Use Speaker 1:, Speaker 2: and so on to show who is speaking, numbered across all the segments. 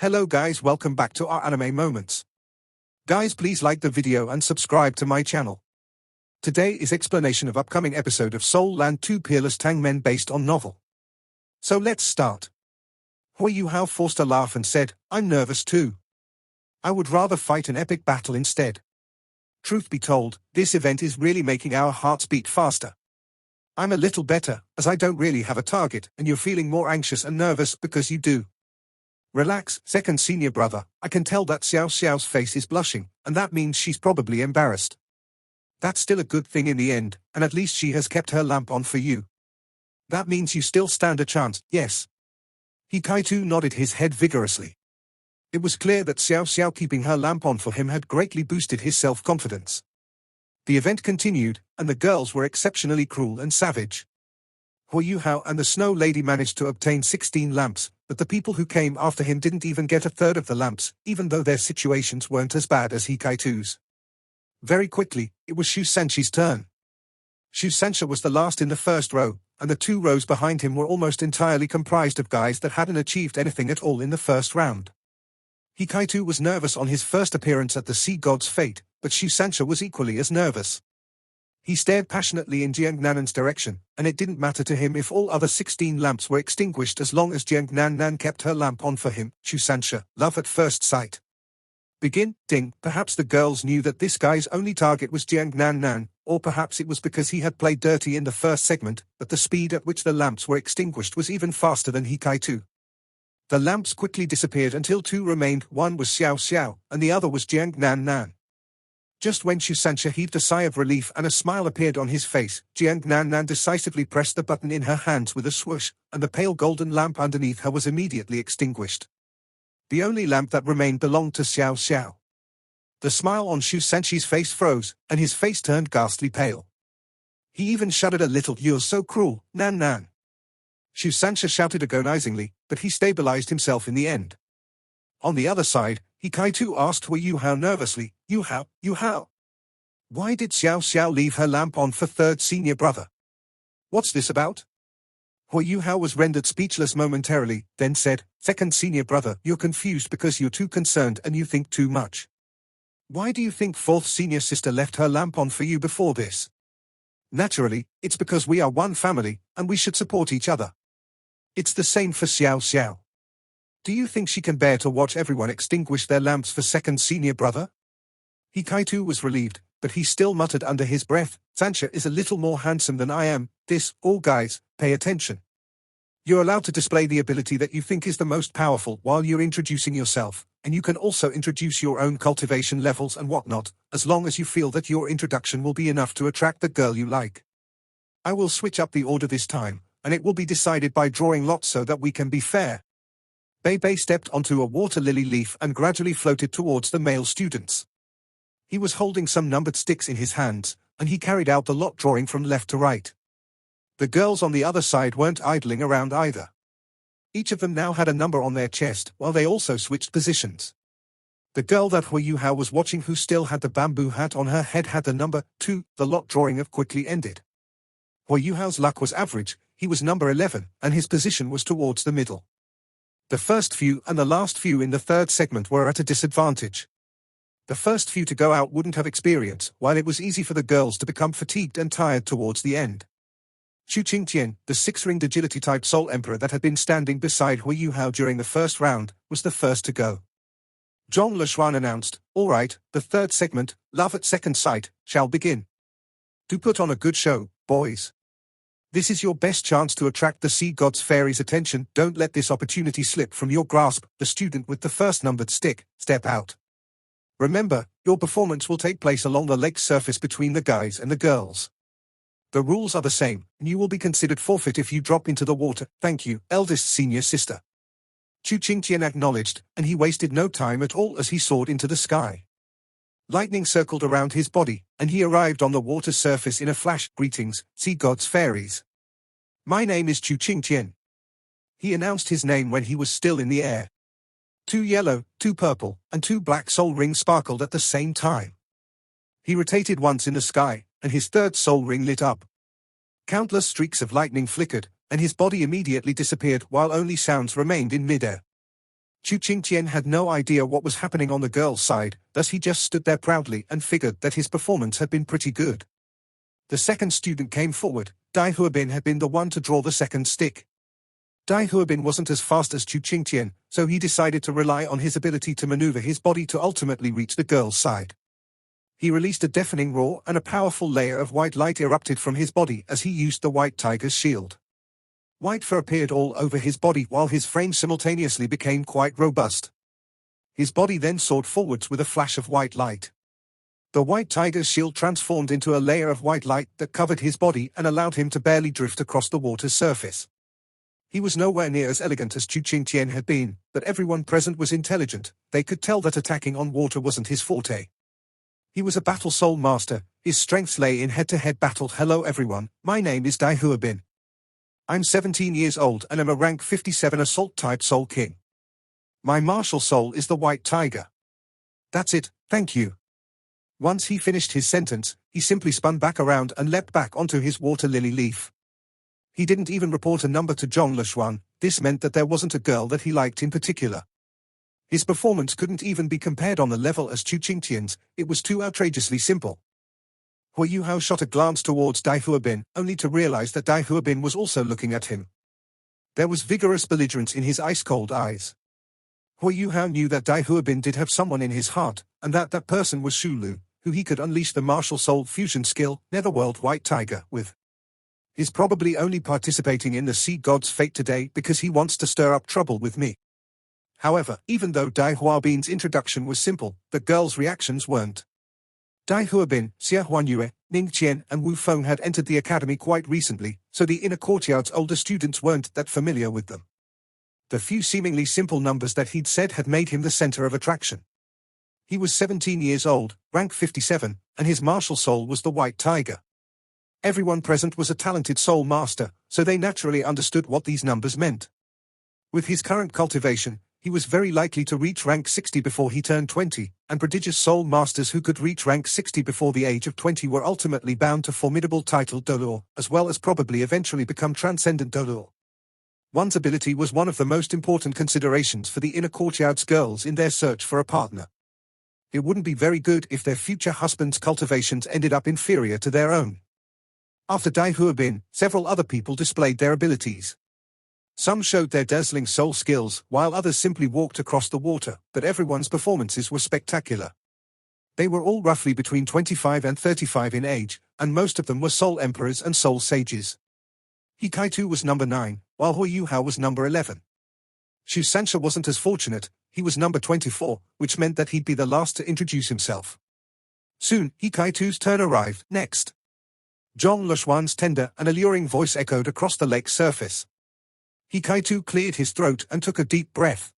Speaker 1: Hello guys, welcome back to our anime moments. Guys, please like the video and subscribe to my channel. Today is explanation of upcoming episode of Soul Land 2 Peerless Tang Men based on novel. So let's start. Hui Hao forced a laugh and said, "I'm nervous too. I would rather fight an epic battle instead. Truth be told, this event is really making our hearts beat faster. I'm a little better, as I don't really have a target, and you're feeling more anxious and nervous because you do. Relax, second senior brother, I can tell that Xiao Xiao's face is blushing, and that means she's probably embarrassed. That's still a good thing in the end, and at least she has kept her lamp on for you. That means you still stand a chance, yes." Kaiu nodded his head vigorously. It was clear that Xiao Xiao keeping her lamp on for him had greatly boosted his self-confidence. The event continued, and the girls were exceptionally cruel and savage. Hui Hao and the Snow Lady managed to obtain 16 lamps, but the people who came after him didn't even get a third of the lamps, even though their situations weren't as bad as Kaiu's. Very quickly, it was Shu Sanchi's turn. Shu Sanchi was the last in the first row, and the 2 rows behind him were almost entirely comprised of guys that hadn't achieved anything at all in the first round. Kaiu was nervous on his first appearance at the Sea God's Fate, but Shu Sanchi was equally as nervous. He stared passionately in Jiang Nanan's direction, and it didn't matter to him if all other 16 lamps were extinguished as long as Jiang Nanan kept her lamp on for him. Shu Sanchi, love at first sight. Begin, ding. Perhaps the girls knew that this guy's only target was Jiang Nanan, or perhaps it was because he had played dirty in the first segment, but the speed at which the lamps were extinguished was even faster than Kaiu. The lamps quickly disappeared until 2 remained. One was Xiao Xiao, and the other was Jiang Nanan. Just when Shu Sanchi heaved a sigh of relief and a smile appeared on his face, Jiang Nanan decisively pressed the button in her hands with a swoosh, and the pale golden lamp underneath her was immediately extinguished. The only lamp that remained belonged to Xiao Xiao. The smile on Shu Sanchi's face froze, and his face turned ghastly pale. He even shuddered a little. "You're so cruel, Nan Nan." Shu Sanchi shouted agonizingly, but he stabilized himself in the end. On the other side, Kaiu asked Hui Hao nervously, You Hao? Why did Xiao Xiao leave her lamp on for third senior brother? What's this about? Hui Hao was rendered speechless momentarily, then said, "Second senior brother, you're confused because you're too concerned and you think too much. Why do you think fourth senior sister left her lamp on for you before this? Naturally, it's because we are one family, and we should support each other. It's the same for Xiao Xiao. Do you think she can bear to watch everyone extinguish their lamps for second senior brother?" Kaiu was relieved, but he still muttered under his breath, "Sanchi is a little more handsome than I am. All guys, pay attention. You're allowed to display the ability that you think is the most powerful while you're introducing yourself, and you can also introduce your own cultivation levels and whatnot, as long as you feel that your introduction will be enough to attract the girl you like. I will switch up the order this time, and it will be decided by drawing lots so that we can be fair." Bei stepped onto a water lily leaf and gradually floated towards the male students. He was holding some numbered sticks in his hands, and he carried out the lot drawing from left to right. The girls on the other side weren't idling around either. Each of them now had a number on their chest, while they also switched positions. The girl that Hui Hao was watching, who still had the bamboo hat on her head, had the number 2. The lot drawing of quickly ended. Hui Hao's luck was average. He was number 11, and his position was towards the middle. The first few and the last few in the third segment were at a disadvantage. The first few to go out wouldn't have experience, while it was easy for the girls to become fatigued and tired towards the end. Chu Qingtian, the 6-ringed agility-type Soul Emperor that had been standing beside Hui Hao during the first round, was the first to go. Zhong Leshuan announced, "All right, the third segment, Love at Second Sight, shall begin. Do put on a good show, boys. This is your best chance to attract the Sea God's Fairy's attention. Don't let this opportunity slip from your grasp." The student with the first numbered stick, step out. Remember, your performance will take place along the lake's surface between the guys and the girls. The rules are the same, and you will be considered forfeit if you drop into the water. Thank you, eldest senior sister. Chu Qingtian acknowledged, and he wasted no time at all as he soared into the sky. Lightning circled around his body, and he arrived on the water's surface in a flash. "Greetings, Sea God's Fairies. My name is Chu Qingtian." He announced his name when he was still in the air. 2 yellow, 2 purple, and 2 black soul rings sparkled at the same time. He rotated once in the sky, and his third soul ring lit up. Countless streaks of lightning flickered, and his body immediately disappeared while only sounds remained in midair. Chu Qingtian had no idea what was happening on the girl's side, thus he just stood there proudly and figured that his performance had been pretty good. The second student came forward. Dai Huabin had been the one to draw the second stick. Dai Huabin wasn't as fast as Chu Qingtian, so he decided to rely on his ability to maneuver his body to ultimately reach the girl's side. He released a deafening roar and a powerful layer of white light erupted from his body as he used the white tiger's shield. White fur appeared all over his body while his frame simultaneously became quite robust. His body then soared forwards with a flash of white light. The white tiger's shield transformed into a layer of white light that covered his body and allowed him to barely drift across the water's surface. He was nowhere near as elegant as Chu Qingtian had been, but everyone present was intelligent. They could tell that attacking on water wasn't his forte. He was a battle soul master. His strengths lay in head-to-head battle. Hello everyone, my name is Dai Huabin. I'm 17 years old and am a rank 57 assault-type soul king. My martial soul is the white tiger. That's it, thank you. Once he finished his sentence, he simply spun back around and leapt back onto his water lily leaf. He didn't even report a number to Zhong Leshuan. This meant that there wasn't a girl that he liked in particular. His performance couldn't even be compared on the level as Chu Qingtian's. It was too outrageously simple. Hua Yuhao shot a glance towards Dai Huabin, only to realize that Dai Huabin was also looking at him. There was vigorous belligerence in his ice-cold eyes. Hua Yuhao knew that Dai Huabin did have someone in his heart, and that person was Shu Lu, who he could unleash the martial soul fusion skill, Netherworld White Tiger, with. He's probably only participating in the Sea God's fate today because he wants to stir up trouble with me. However, even though Dai Huabin's introduction was simple, the girls' reactions weren't. Dai Huabin, Xia Huanyue, Ning Qian and Wu Feng had entered the academy quite recently, so the inner courtyard's older students weren't that familiar with them. The few seemingly simple numbers that he'd said had made him the center of attraction. He was 17 years old, rank 57, and his martial soul was the White Tiger. Everyone present was a talented soul master, so they naturally understood what these numbers meant. With his current cultivation, he was very likely to reach rank 60 before he turned 20, and prodigious soul masters who could reach rank 60 before the age of 20 were ultimately bound to formidable title Dolor, as well as probably eventually become transcendent Dolor. One's ability was one of the most important considerations for the inner courtyard's girls in their search for a partner. It wouldn't be very good if their future husband's cultivations ended up inferior to their own. After Dai Huabin, several other people displayed their abilities. Some showed their dazzling soul skills, while others simply walked across the water, but everyone's performances were spectacular. They were all roughly between 25 and 35 in age, and most of them were soul emperors and soul sages. Kaiu was number 9, while Hua Yuhao was number 11. Shu Sanxia wasn't as fortunate. He was number 24, which meant that he'd be the last to introduce himself. Soon, Kaiu's turn arrived. Next. Zhong Leshuan's tender and alluring voice echoed across the lake's surface. Kaiu cleared his throat and took a deep breath.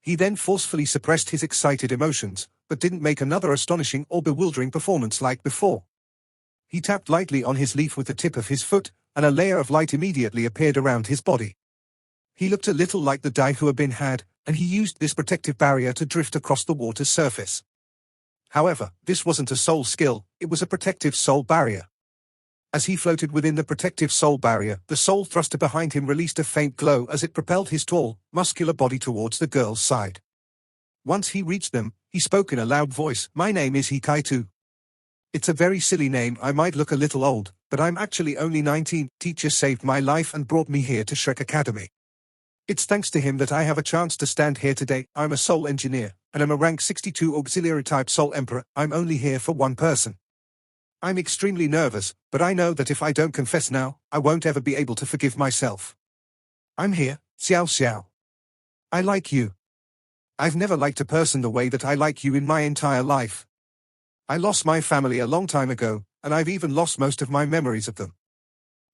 Speaker 1: He then forcefully suppressed his excited emotions, but didn't make another astonishing or bewildering performance like before. He tapped lightly on his leaf with the tip of his foot, and a layer of light immediately appeared around his body. He looked a little like the Dai Huabin had, and he used this protective barrier to drift across the water's surface. However, this wasn't a soul skill, it was a protective soul barrier. As he floated within the protective soul barrier, the soul thruster behind him released a faint glow as it propelled his tall, muscular body towards the girl's side. Once he reached them, he spoke in a loud voice, "My name is Kaiu. It's a very silly name. I might look a little old, but I'm actually only 19. Teacher saved my life and brought me here to Shrek Academy. It's thanks to him that I have a chance to stand here today. I'm a soul engineer, and I'm a rank 62 auxiliary type soul emperor. I'm only here for one person. I'm extremely nervous, but I know that if I don't confess now, I won't ever be able to forgive myself. I'm here, Xiao Xiao. I like you. I've never liked a person the way that I like you in my entire life. I lost my family a long time ago, and I've even lost most of my memories of them.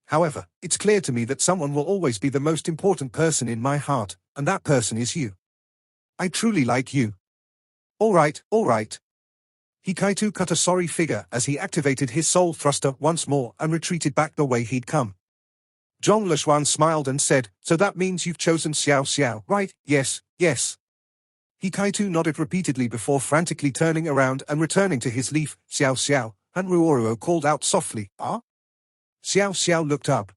Speaker 1: However, it's clear to me that someone will always be the most important person in my heart, and that person is you. I truly like you. All right. Kaiu cut a sorry figure as he activated his soul thruster once more and retreated back the way he'd come. Zhong Leshuan smiled and said, "So that means you've chosen Xiao Xiao, right?" Yes. Kaiu nodded repeatedly before frantically turning around and returning to his leaf. "Xiao Xiao," and Ruoruo called out softly, "Ah?" Xiao Xiao looked up.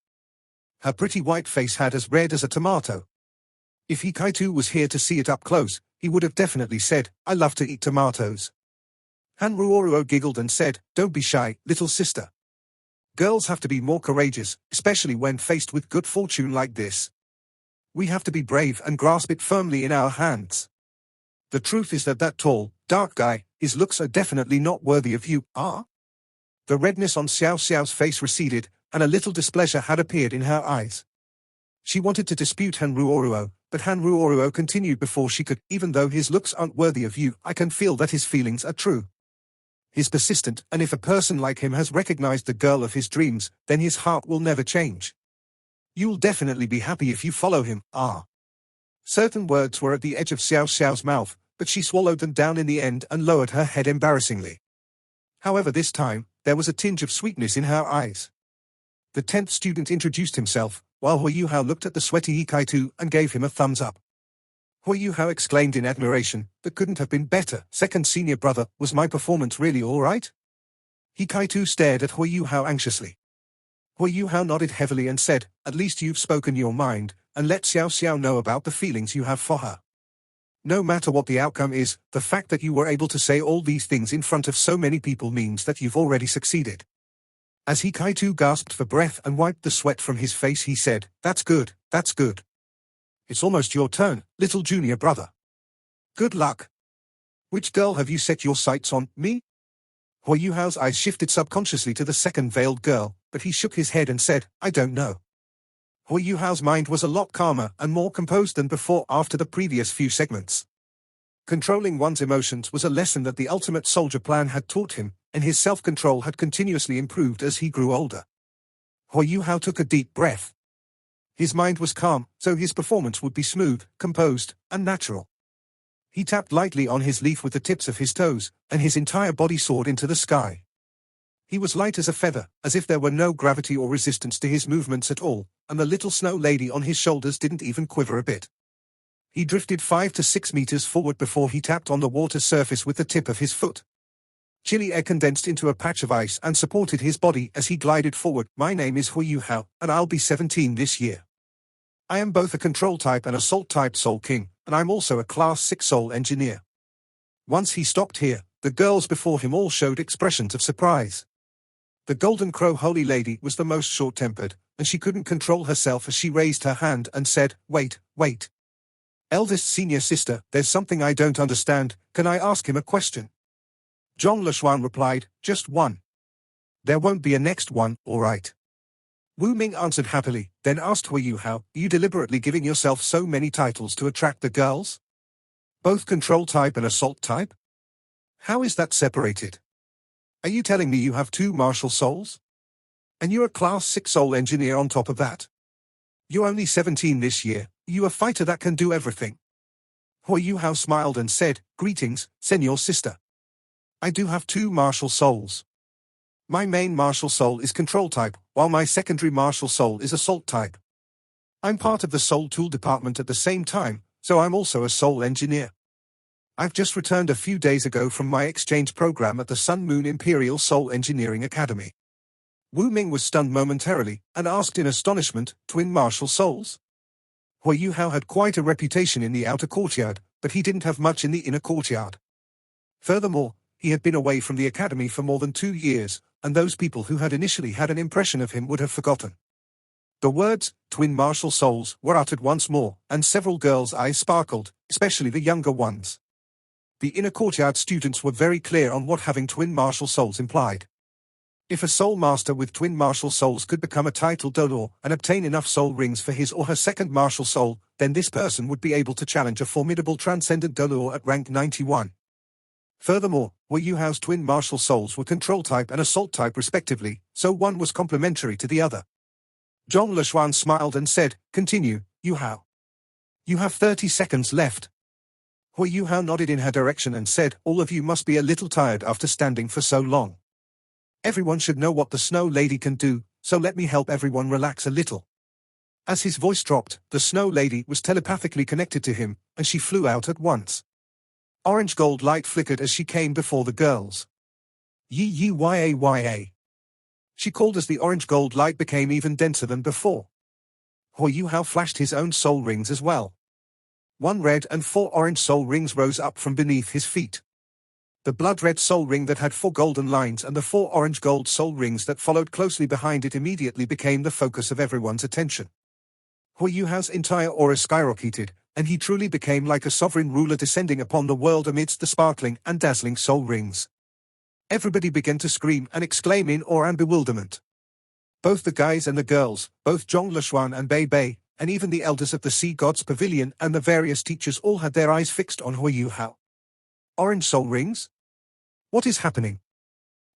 Speaker 1: Her pretty white face had as red as a tomato. If Kaiu was here to see it up close, he would have definitely said, "I love to eat tomatoes." Hanruoruo giggled and said, "Don't be shy, little sister. Girls have to be more courageous, especially when faced with good fortune like this. We have to be brave and grasp it firmly in our hands. The truth is that tall, dark guy, his looks are definitely not worthy of you, ah?" The redness on Xiao Xiao's face receded, and a little displeasure had appeared in her eyes. She wanted to dispute Hanruoruo, but Hanruoruo continued before she could, "Even though his looks aren't worthy of you, I can feel that his feelings are true. He's persistent, and if a person like him has recognized the girl of his dreams, then his heart will never change. You'll definitely be happy if you follow him, ah." Certain words were at the edge of Xiao Xiao's mouth, but she swallowed them down in the end and lowered her head embarrassingly. However, this time, there was a tinge of sweetness in her eyes. The 10th student introduced himself, while Hui Yuhao looked at the sweaty Kaiu and gave him a thumbs up. Hui Yuhao exclaimed in admiration, "That couldn't have been better, second senior brother, was my performance really all right?" Kaiu stared at Hui Yuhao anxiously. Hui Yuhao nodded heavily and said, "At least you've spoken your mind, and let Xiao Xiao know about the feelings you have for her. No matter what the outcome is, the fact that you were able to say all these things in front of so many people means that you've already succeeded." As Kaiu gasped for breath and wiped the sweat from his face, he said, "That's good, that's good. It's almost your turn, little junior brother. Good luck. Which girl have you set your sights on, me?" Hui Yuhao's eyes shifted subconsciously to the second veiled girl, but he shook his head and said, "I don't know." Hui Yuhao's mind was a lot calmer and more composed than before after the previous few segments. Controlling one's emotions was a lesson that the ultimate soldier plan had taught him, and his self-control had continuously improved as he grew older. Hui Yuhao took a deep breath. His mind was calm, so his performance would be smooth, composed, and natural. He tapped lightly on his leaf with the tips of his toes, and his entire body soared into the sky. He was light as a feather, as if there were no gravity or resistance to his movements at all, and the little snow lady on his shoulders didn't even quiver a bit. He drifted 5 to 6 meters forward before he tapped on the water surface with the tip of his foot. Chilly air condensed into a patch of ice and supported his body as he glided forward. "My name is Hui Yuhao, and I'll be 17 this year. I am both a control type and a salt type soul king, and I'm also a class 6 soul engineer." Once he stopped here, the girls before him all showed expressions of surprise. The Golden Crow Holy Lady was the most short-tempered, and she couldn't control herself as she raised her hand and said, "Wait, wait. Eldest senior sister, there's something I don't understand, can I ask him a question?" Zhong Leshuan replied, "Just one." "There won't be a next one, all right." Wu Ming answered happily, then asked Hui Yuhao, "Are you deliberately giving yourself so many titles to attract the girls? Both control type and assault type? How is that separated? Are you telling me you have 2 martial souls? And you're a class 6 soul engineer on top of that? You're only 17 this year, you a fighter that can do everything." Hui Yuhao smiled and said, "Greetings, senior sister. I do have 2 martial souls. My main martial soul is control type, while my secondary martial soul is assault type. I'm part of the soul tool department at the same time, so I'm also a soul engineer. I've just returned a few days ago from my exchange program at the Sun Moon Imperial Soul Engineering Academy." Wu Ming was stunned momentarily, and asked in astonishment, "Twin martial souls?" Hui Yuhao had quite a reputation in the outer courtyard, but he didn't have much in the inner courtyard. Furthermore, he had been away from the academy for more than 2 years, and those people who had initially had an impression of him would have forgotten. The words, "twin martial souls," were uttered once more, and several girls' eyes sparkled, especially the younger ones. The inner courtyard students were very clear on what having twin martial souls implied. If a soul master with twin martial souls could become a title donor and obtain enough soul rings for his or her second martial soul, then this person would be able to challenge a formidable transcendent donor at rank 91. Furthermore, Hui Yuhao's twin martial souls were control type and assault type respectively, so one was complementary to the other. Zhong Leshuan smiled and said, "Continue, Yuhao. You have 30 seconds left." Hui Yuhao nodded in her direction and said, "All of you must be a little tired after standing for so long. Everyone should know what the Snow Lady can do, so let me help everyone relax a little." As his voice dropped, the Snow Lady was telepathically connected to him, and she flew out at once. Orange gold light flickered as she came before the girls. "Yi-yi-ya-ya." She called as the orange gold light became even denser than before. Hui Yuhao flashed his own soul rings as well. 1 red and 4 orange soul rings rose up from beneath his feet. The blood-red soul ring that had 4 golden lines and the 4 orange gold soul rings that followed closely behind it immediately became the focus of everyone's attention. Huiyuhao's entire aura skyrocketed, and he truly became like a sovereign ruler descending upon the world amidst the sparkling and dazzling soul rings. Everybody began to scream and exclaim in awe and bewilderment. Both the guys and the girls, both Zhong Leshuan and Bei Bei, and even the elders of the Sea God's Pavilion and the various teachers all had their eyes fixed on Huiyuhao. Orange soul rings? What is happening?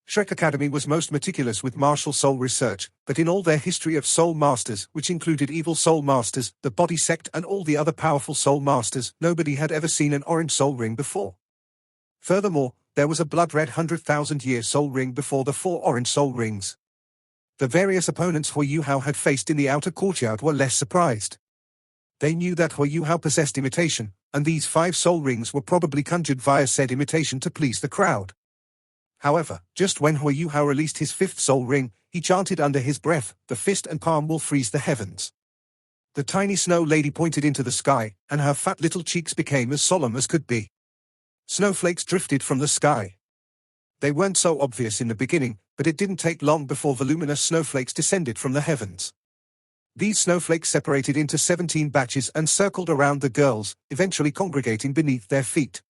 Speaker 1: Shrek Academy was most meticulous with martial soul research, but in all their history of soul masters, which included evil soul masters, the body sect and all the other powerful soul masters, nobody had ever seen an orange soul ring before. Furthermore, there was a blood-red 100,000-year soul ring before the 4 orange soul rings. The various opponents Huiyuhao had faced in the outer courtyard were less surprised. They knew that Huiyuhao possessed imitation, and these 5 soul rings were probably conjured via said imitation to please the crowd. However, just when Huiyuhao released his 5th soul ring, he chanted under his breath, "The fist and palm will freeze the heavens." The tiny snow lady pointed into the sky, and her fat little cheeks became as solemn as could be. Snowflakes drifted from the sky. They weren't so obvious in the beginning, but it didn't take long before voluminous snowflakes descended from the heavens. These snowflakes separated into 17 batches and circled around the girls, eventually congregating beneath their feet.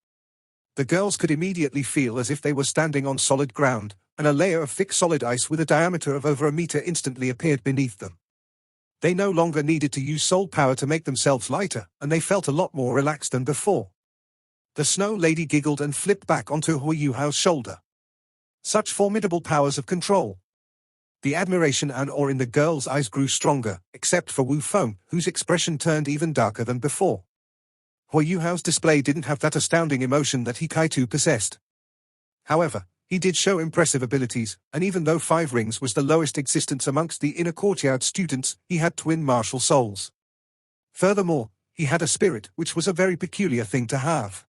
Speaker 1: The girls could immediately feel as if they were standing on solid ground, and a layer of thick solid ice with a diameter of over a meter instantly appeared beneath them. They no longer needed to use soul power to make themselves lighter, and they felt a lot more relaxed than before. The snow lady giggled and flipped back onto Huiyuhao's shoulder. Such formidable powers of control. The admiration and awe in the girl's eyes grew stronger, except for Wu Feng, whose expression turned even darker than before. Huiyuhao's display didn't have that astounding emotion that Kaiu possessed. However, he did show impressive abilities, and even though 5 rings was the lowest existence amongst the inner courtyard students, he had twin martial souls. Furthermore, he had a spirit, which was a very peculiar thing to have.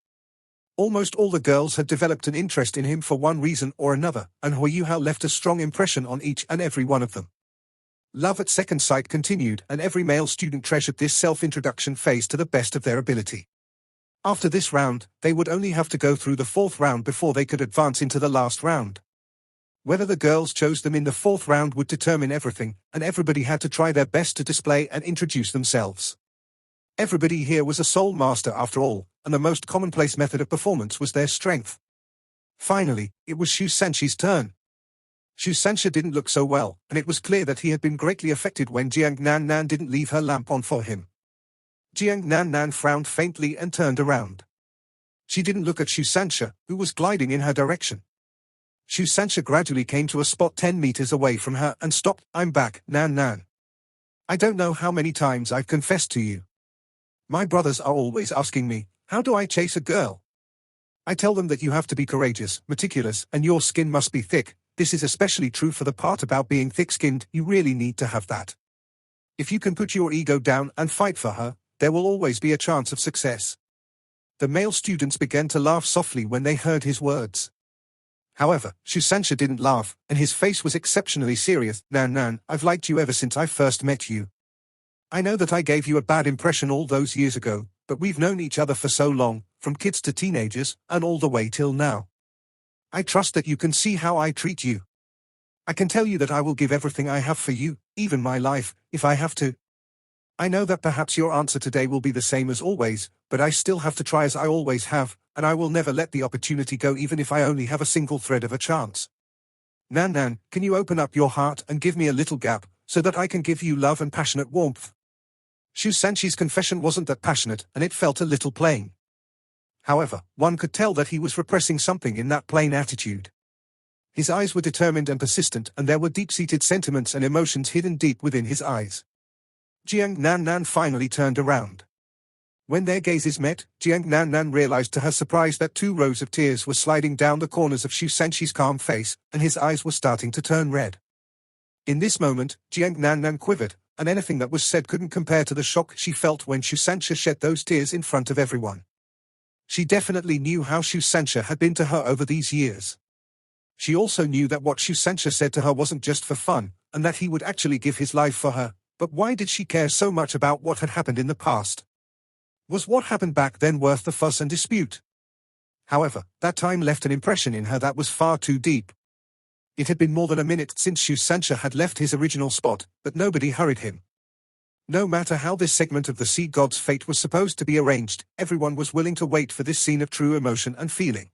Speaker 1: Almost all the girls had developed an interest in him for one reason or another, and Huiyuhao left a strong impression on each and every one of them. Love at second sight continued, and every male student treasured this self-introduction phase to the best of their ability. After this round, they would only have to go through the 4th round before they could advance into the last round. Whether the girls chose them in the 4th round would determine everything, and everybody had to try their best to display and introduce themselves. Everybody here was a soul master after all, and the most commonplace method of performance was their strength. Finally, it was Shu Sanxi's turn. Shu Sanxia didn't look so well, and it was clear that he had been greatly affected when Jiang Nan Nan didn't leave her lamp on for him. Jiang Nan Nan frowned faintly and turned around. She didn't look at Shu Sanxia, who was gliding in her direction. Shu Sanxia gradually came to a spot 10 meters away from her and stopped. "I'm back, Nan Nan. I don't know how many times I've confessed to you. My brothers are always asking me, how do I chase a girl? I tell them that you have to be courageous, meticulous, and your skin must be thick. This is especially true for the part about being thick-skinned. You really need to have that. If you can put your ego down and fight for her, there will always be a chance of success." The male students began to laugh softly when they heard his words. However, Shu Sanxia didn't laugh, and his face was exceptionally serious. "Nan Nan, I've liked you ever since I first met you. I know that I gave you a bad impression all those years ago, but we've known each other for so long, from kids to teenagers, and all the way till now. I trust that you can see how I treat you. I can tell you that I will give everything I have for you, even my life, if I have to. I know that perhaps your answer today will be the same as always, but I still have to try as I always have, and I will never let the opportunity go even if I only have a single thread of a chance. Nan Nan, can you open up your heart and give me a little gap, so that I can give you love and passionate warmth?" Shu Sanxi's confession wasn't that passionate, and it felt a little plain. However, one could tell that he was repressing something in that plain attitude. His eyes were determined and persistent, and there were deep-seated sentiments and emotions hidden deep within his eyes. Jiang Nan Nan finally turned around. When their gazes met, Jiang Nan Nan realized to her surprise that 2 rows of tears were sliding down the corners of Shu Sanxi's calm face, and his eyes were starting to turn red. In this moment, Jiang Nan Nan quivered, and anything that was said couldn't compare to the shock she felt when Shu Sanxia shed those tears in front of everyone. She definitely knew how Shu Sanxia had been to her over these years. She also knew that what Shu Sanxia said to her wasn't just for fun, and that he would actually give his life for her, but why did she care so much about what had happened in the past? Was what happened back then worth the fuss and dispute? However, that time left an impression in her that was far too deep. It had been more than a minute since Shu Sancha had left his original spot, but nobody hurried him. No matter how this segment of the sea god's fate was supposed to be arranged, everyone was willing to wait for this scene of true emotion and feeling.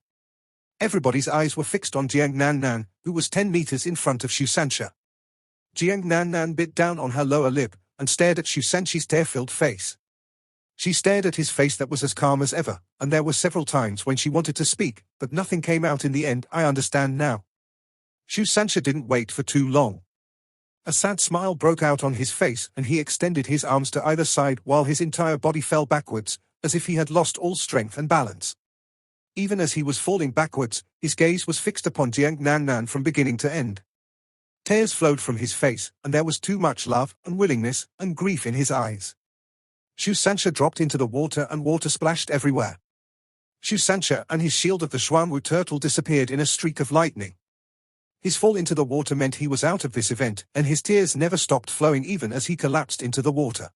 Speaker 1: Everybody's eyes were fixed on Jiang Nan, who was 10 meters in front of Shu Sancha. Jiang Nan bit down on her lower lip and stared at Shu Sanchi's tear-filled face. She stared at his face that was as calm as ever, and there were several times when she wanted to speak, but nothing came out in the end. I understand now. Shu Sancha didn't wait for too long. A sad smile broke out on his face and he extended his arms to either side while his entire body fell backwards, as if he had lost all strength and balance. Even as he was falling backwards, his gaze was fixed upon Jiang Nan from beginning to end. Tears flowed from his face, and there was too much love, unwillingness, and grief in his eyes. Shu Sancha dropped into the water and water splashed everywhere. Shu Sancha and his shield of the Xuanwu turtle disappeared in a streak of lightning. His fall into the water meant he was out of this event, and his tears never stopped flowing even as he collapsed into the water.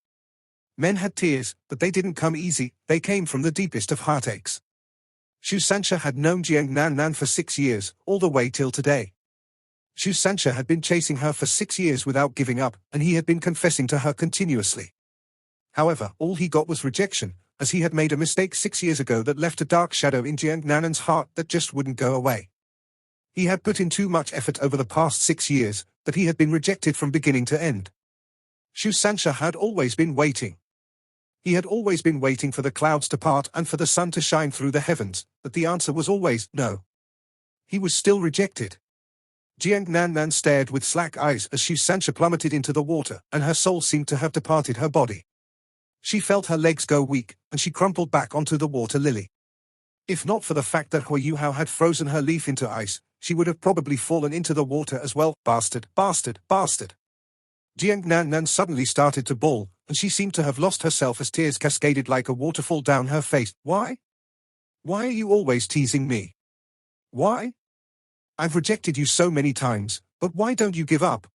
Speaker 1: Men had tears, but they didn't come easy, they came from the deepest of heartaches. Shu Sancha had known Jiang Nan for 6 years, all the way till today. Shu Sancha had been chasing her for 6 years without giving up, and he had been confessing to her continuously. However, all he got was rejection, as he had made a mistake 6 years ago that left a dark shadow in Jiang Nan's heart that just wouldn't go away. He had put in too much effort over the past 6 years, but he had been rejected from beginning to end. Shu Sancha had always been waiting. He had always been waiting for the clouds to part and for the sun to shine through the heavens, but the answer was always no. He was still rejected. Jiang Nan stared with slack eyes as Shu Sancha plummeted into the water, and her soul seemed to have departed her body. She felt her legs go weak, and she crumpled back onto the water lily. If not for the fact that Huayuhao had frozen her leaf into ice, she would have probably fallen into the water as well. Bastard, bastard, bastard. Jiang Nan suddenly started to bawl, and she seemed to have lost herself as tears cascaded like a waterfall down her face. Why? Why are you always teasing me? Why? I've rejected you so many times, but why don't you give up?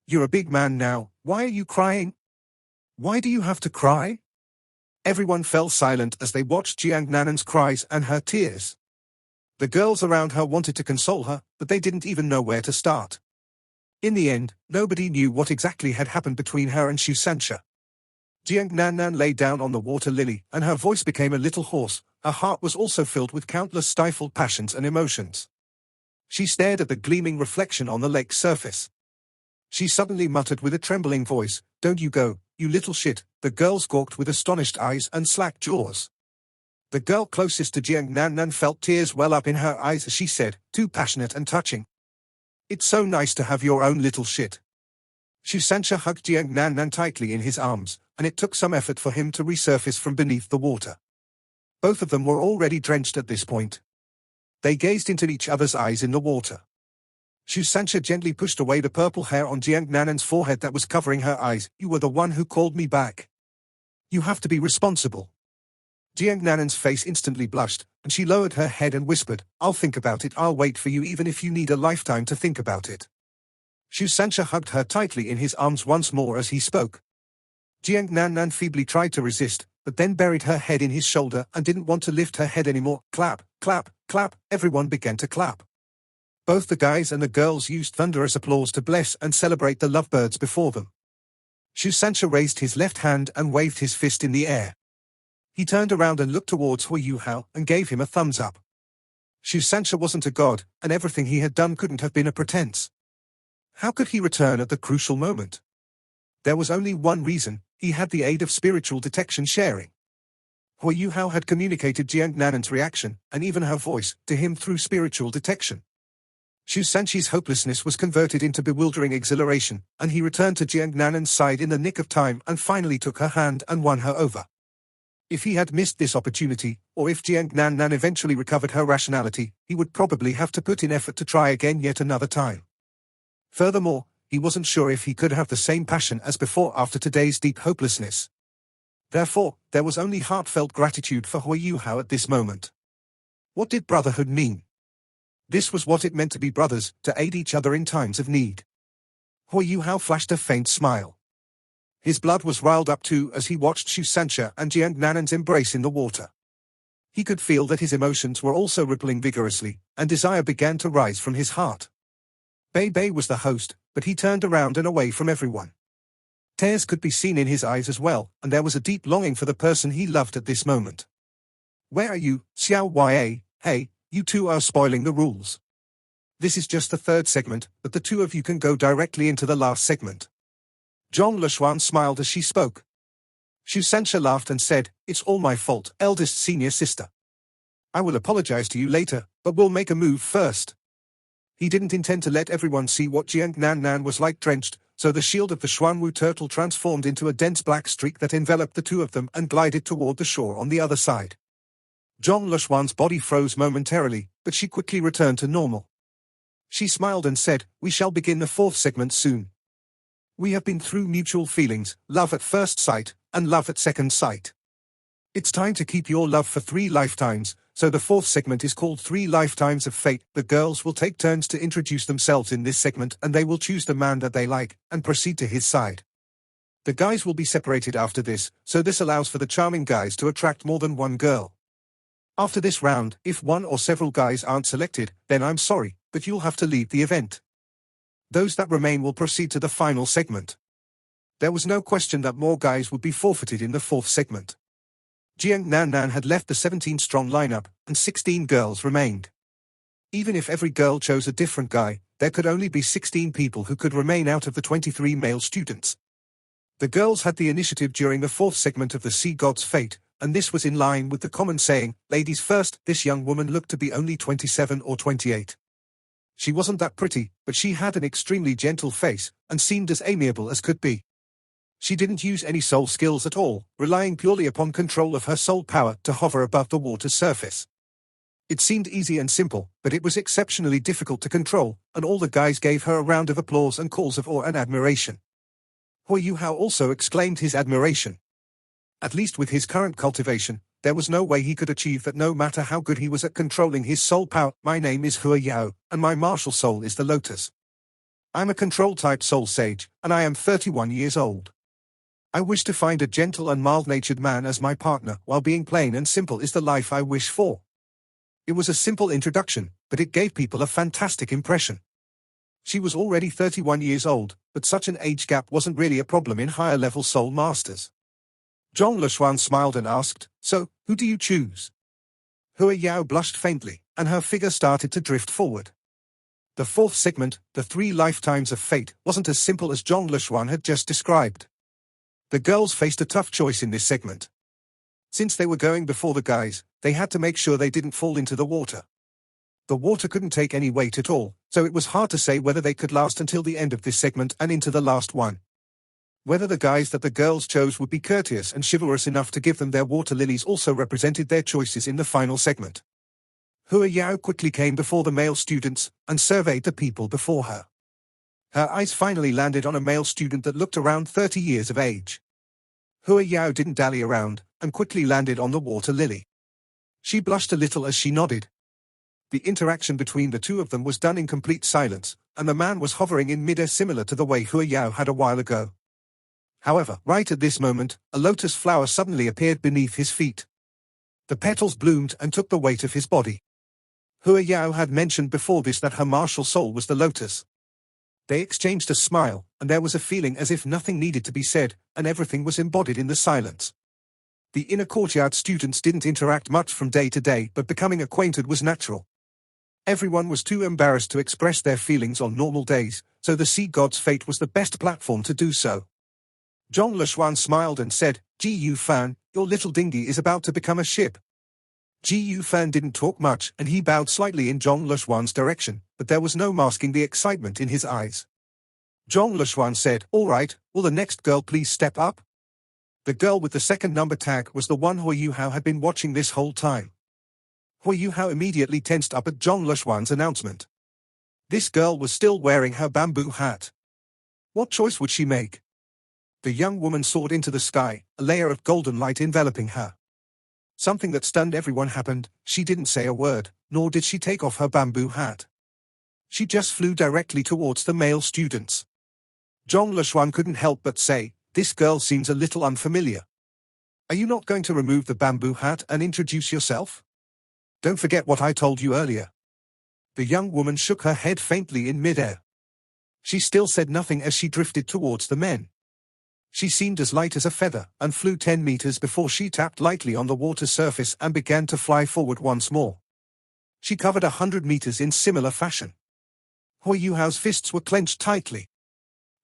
Speaker 1: You're a big man now, why are you crying? Why do you have to cry? Everyone fell silent as they watched Jiang Nan's cries and her tears. The girls around her wanted to console her, but they didn't even know where to start. In the end, nobody knew what exactly had happened between her and Shu Sancha. Jiang Nan lay down on the water lily, and her voice became a little hoarse. Her heart was also filled with countless stifled passions and emotions. She stared at the gleaming reflection on the lake's surface. She suddenly muttered with a trembling voice, "Don't you go, you little shit." The girls gawked with astonished eyes and slack jaws. The girl closest to Jiang Nan felt tears well up in her eyes as she said, "Too passionate and touching. It's so nice to have your own little shit." Shu Sancha hugged Jiang Nan tightly in his arms, and it took some effort for him to resurface from beneath the water. Both of them were already drenched at this point. They gazed into each other's eyes in the water. Shu Sancha gently pushed away the purple hair on Jiang Nan's forehead that was covering her eyes. "You were the one who called me back. You have to be responsible." Jiang Nan's face instantly blushed, and she lowered her head and whispered, "I'll think about it. I'll wait for you even if you need a lifetime to think about it." Shu Sancha hugged her tightly in his arms once more as he spoke. Jiang Nan feebly tried to resist, but then buried her head in his shoulder and didn't want to lift her head anymore. Clap, clap, clap, everyone began to clap. Both the guys and the girls used thunderous applause to bless and celebrate the lovebirds before them. Shu Sancha raised his left hand and waved his fist in the air. He turned around and looked towards Huayuhao and gave him a thumbs up. Shu Sancha wasn't a god, and everything he had done couldn't have been a pretense. How could he return at the crucial moment? There was only one reason: he had the aid of spiritual detection sharing. Huayuhao had communicated Jiang Nan's reaction, and even her voice, to him through spiritual detection. Shu Sanchi's hopelessness was converted into bewildering exhilaration, and he returned to Jiang Nan's side in the nick of time and finally took her hand and won her over. If he had missed this opportunity, or if Jiang Nan eventually recovered her rationality, he would probably have to put in effort to try again yet another time. Furthermore, he wasn't sure if he could have the same passion as before after today's deep hopelessness. Therefore, there was only heartfelt gratitude for Huayuhao at this moment. What did brotherhood mean? This was what it meant to be brothers, to aid each other in times of need. Huayuhao flashed a faint smile. His blood was riled up too as he watched Shusansha and Jiangnanan's embrace in the water. He could feel that his emotions were also rippling vigorously, and desire began to rise from his heart. Bei Bei was the host, but he turned around and away from everyone. Tears could be seen in his eyes as well, and there was a deep longing for the person he loved at this moment. "Where are you, Xiao Ya? Hey, you two are spoiling the rules. This is just the third segment, but the two of you can go directly into the last segment." Zhong Leshuan smiled as she spoke. Shusansha laughed and said, "It's all my fault, eldest senior sister. I will apologize to you later, but we'll make a move first." He didn't intend to let everyone see what Jiangnan was like drenched, so the shield of the Xuanwu turtle transformed into a dense black streak that enveloped the two of them and glided toward the shore on the other side. Zhong Leshuan's body froze momentarily, but she quickly returned to normal. She smiled and said, "We shall begin the fourth segment soon. We have been through mutual feelings, love at first sight, and love at second sight. It's time to keep your love for 3 lifetimes, so the fourth segment is called 3 Lifetimes of Fate. The girls will take turns to introduce themselves in this segment and they will choose the man that they like, and proceed to his side. The guys will be separated after this, so this allows for the charming guys to attract more than one girl. After this round, if one or several guys aren't selected, then I'm sorry, but you'll have to leave the event. Those that remain will proceed to the final segment." There was no question that more guys would be forfeited in the fourth segment. Jiangnan had left the 17-strong lineup, and 16 girls remained. Even if every girl chose a different guy, there could only be 16 people who could remain out of the 23 male students. The girls had the initiative during the fourth segment of the Sea God's Fate, and this was in line with the common saying, "Ladies first." This young woman looked to be only 27 or 28. She wasn't that pretty, but she had an extremely gentle face, and seemed as amiable as could be. She didn't use any soul skills at all, relying purely upon control of her soul power to hover above the water's surface. It seemed easy and simple, but it was exceptionally difficult to control, and all the guys gave her a round of applause and calls of awe and admiration. Hu Hao also exclaimed his admiration. At least with his current cultivation, there was no way he could achieve that no matter how good he was at controlling his soul power. "My name is Hu Yao, and my martial soul is the lotus. I'm a control-type soul sage, and I am 31 years old. I wish to find a gentle and mild-natured man as my partner, while being plain and simple is the life I wish for." It was a simple introduction, but it gave people a fantastic impression. She was already 31 years old, but such an age gap wasn't really a problem in higher-level soul masters. Zhong Leshuan smiled and asked, "So, who do you choose?" Hu Yao blushed faintly, and her figure started to drift forward. The fourth segment, the 3 Lifetimes of Fate, wasn't as simple as Zhong Leshuan had just described. The girls faced a tough choice in this segment. Since they were going before the guys, they had to make sure they didn't fall into the water. The water couldn't take any weight at all, so it was hard to say whether they could last until the end of this segment and into the last one. Whether the guys that the girls chose would be courteous and chivalrous enough to give them their water lilies also represented their choices in the final segment. Hu Yao quickly came before the male students, and surveyed the people before her. Her eyes finally landed on a male student that looked around 30 years of age. Hu Yao didn't dally around, and quickly landed on the water lily. She blushed a little as she nodded. The interaction between the two of them was done in complete silence, and the man was hovering in midair similar to the way Hu Yao had a while ago. However, right at this moment, a lotus flower suddenly appeared beneath his feet. The petals bloomed and took the weight of his body. Hu Yao had mentioned before this that her martial soul was the lotus. They exchanged a smile, and there was a feeling as if nothing needed to be said, and everything was embodied in the silence. The inner courtyard students didn't interact much from day to day, but becoming acquainted was natural. Everyone was too embarrassed to express their feelings on normal days, so the Sea God's Fate was the best platform to do so. Zhong Leshuan smiled and said, "Ji Yu Fan, your little dinghy is about to become a ship." Ji Yu Fan didn't talk much, and he bowed slightly in Zhong Leshuan's direction, but there was no masking the excitement in his eyes. Zhong Leshuan said, "All right, will the next girl please step up?" The girl with the second number tag was the one Hu Hao had been watching this whole time. Hu Hao immediately tensed up at Zhong Leshuan's announcement. This girl was still wearing her bamboo hat. What choice would she make? The young woman soared into the sky, a layer of golden light enveloping her. Something that stunned everyone happened. She didn't say a word, nor did she take off her bamboo hat. She just flew directly towards the male students. Zhong Leshuan couldn't help but say, This girl seems a little unfamiliar. Are you not going to remove the bamboo hat and introduce yourself? Don't forget what I told you earlier. The young woman shook her head faintly in midair. She still said nothing as she drifted towards the men. She seemed as light as a feather and flew 10 meters before she tapped lightly on the water surface and began to fly forward once more. She covered 100 meters in similar fashion. Hui Yuhao's fists were clenched tightly.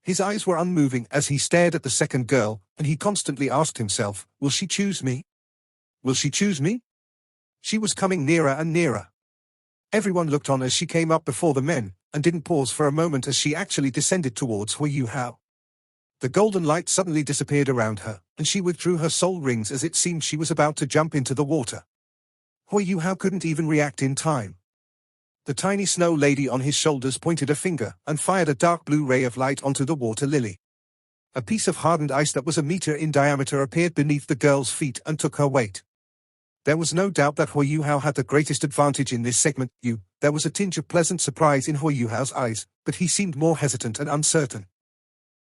Speaker 1: His eyes were unmoving as he stared at the second girl, and he constantly asked himself, will she choose me? Will she choose me? She was coming nearer and nearer. Everyone looked on as she came up before the men, and didn't pause for a moment as she actually descended towards Hui Yuhao. The golden light suddenly disappeared around her, and she withdrew her soul rings as it seemed she was about to jump into the water. Hui Yuhao couldn't even react in time. The tiny snow lady on his shoulders pointed a finger and fired a dark blue ray of light onto the water lily. A piece of hardened ice that was a meter in diameter appeared beneath the girl's feet and took her weight. There was no doubt that Hui Yuhao had the greatest advantage in this segment. There was a tinge of pleasant surprise in Hui Yuhao's eyes, but he seemed more hesitant and uncertain.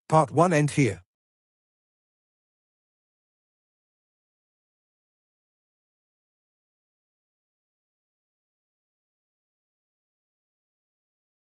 Speaker 1: Part 1 end here.